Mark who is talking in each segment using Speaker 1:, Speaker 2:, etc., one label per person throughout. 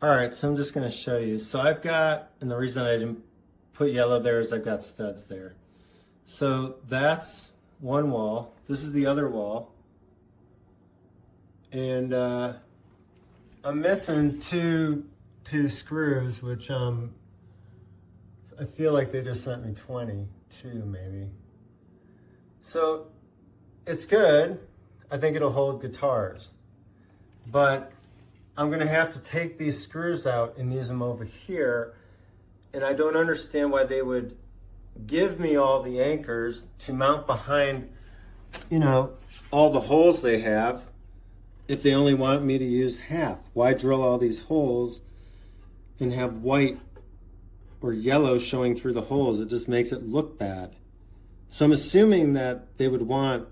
Speaker 1: All right, so I'm just going to show you. So I've got, and the reason I didn't put yellow there is I've got studs there. So that's one wall. This is the other wall. And I'm missing two screws, which I feel like they just sent me 22 maybe. So it's good. I think it'll hold guitars. But I'm gonna have to take these screws out and use them over here. And I don't understand why they would give me all the anchors to mount behind, you know, all the holes they have if they only want me to use half. Why drill all these holes and have white or yellow showing through the holes? It just makes it look bad. So I'm assuming that they would want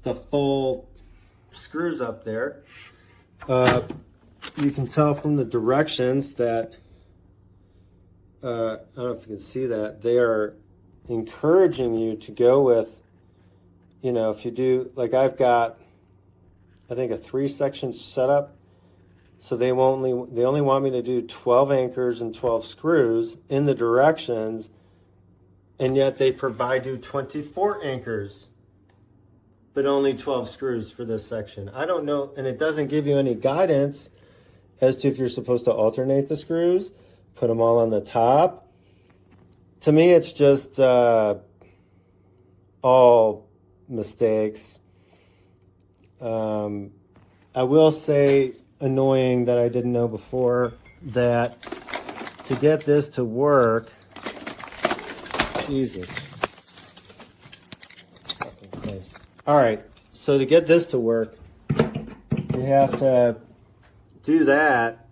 Speaker 1: the full screws up there. You can tell from the directions that, I don't know if you can see that, they are encouraging you to go with, you know, if you do, like I've got, I think a 3-section setup. So they only want me to do 12 anchors and 12 screws in the directions, and yet they provide you 24 anchors, but only 12 screws for this section. I don't know, and it doesn't give you any guidance as to if you're supposed to alternate the screws, put them all on the top. To me, it's just all mistakes. I will say, annoying that I didn't know before, that to get this to work, Jesus. Fucking Christ. All right, so to get this to work, you have to do that,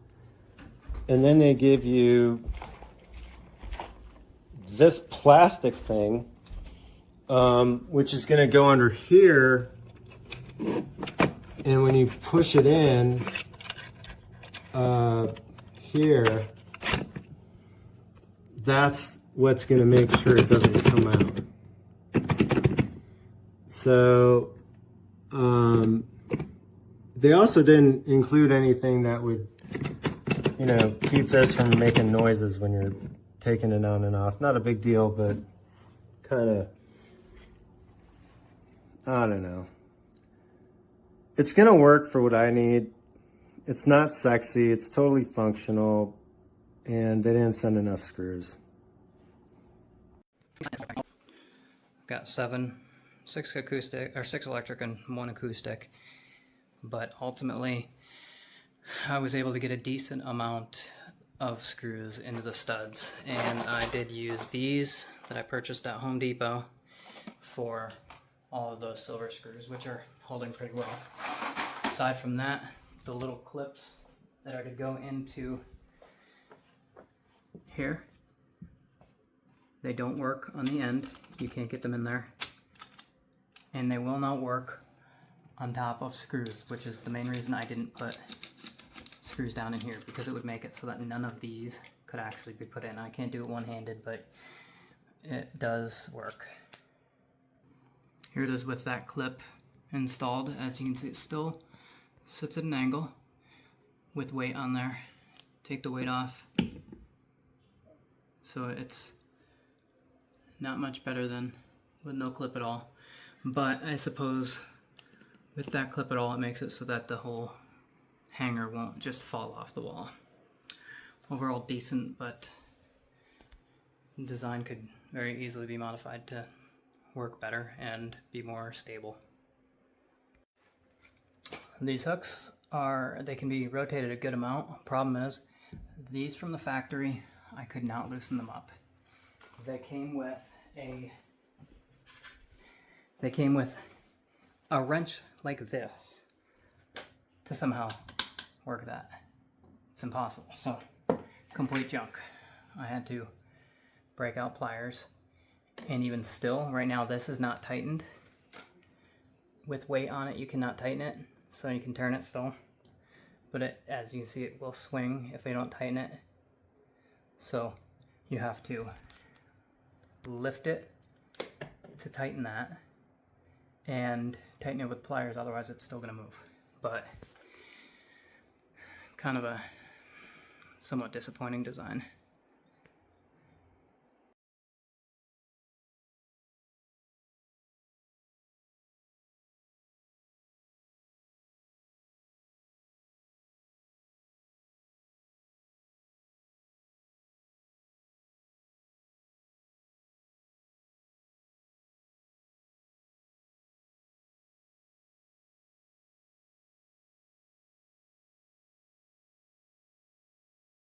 Speaker 1: and then they give you this plastic thing, which is going to go under here, and when you push it in here, that's what's going to make sure it doesn't come out. So they also didn't include anything that would, you know, keep this from making noises when you're taking it on and off. Not a big deal, but kind of, I don't know. It's going to work for what I need. It's not sexy. It's totally functional. And they didn't send enough screws.
Speaker 2: Got 6 acoustic, or 6 electric and 1 acoustic. But ultimately, I was able to get a decent amount of screws into the studs. And I did use these that I purchased at Home Depot for all of those silver screws, which are holding pretty well. Aside from that, the little clips that are to go into here, they don't work on the end. You can't get them in there. And they will not work on top of screws, which is the main reason I didn't put screws down in here, because it would make it so that none of these could actually be put in. I can't do it one-handed, but it does work. Here it is with that clip installed. As you can see, it still sits at an angle with weight on there. Take the weight off. So it's not much better than with no clip at all. But I suppose with that clip at all, it makes it so that the whole hanger won't just fall off the wall. Overall decent, but the design could very easily be modified to work better and be more stable. These hooks they can be rotated a good amount. Problem is, these from the factory, I could not loosen them up. They came with a wrench like this to somehow work that. It's impossible. So, complete junk. I had to break out pliers, and even still, right now this is not tightened. With weight on it, you cannot tighten it, so you can turn it still. But as you can see, it will swing if they don't tighten it. So you have to lift it to tighten that, and tighten it with pliers, otherwise it's still going to move. But kind of a somewhat disappointing design.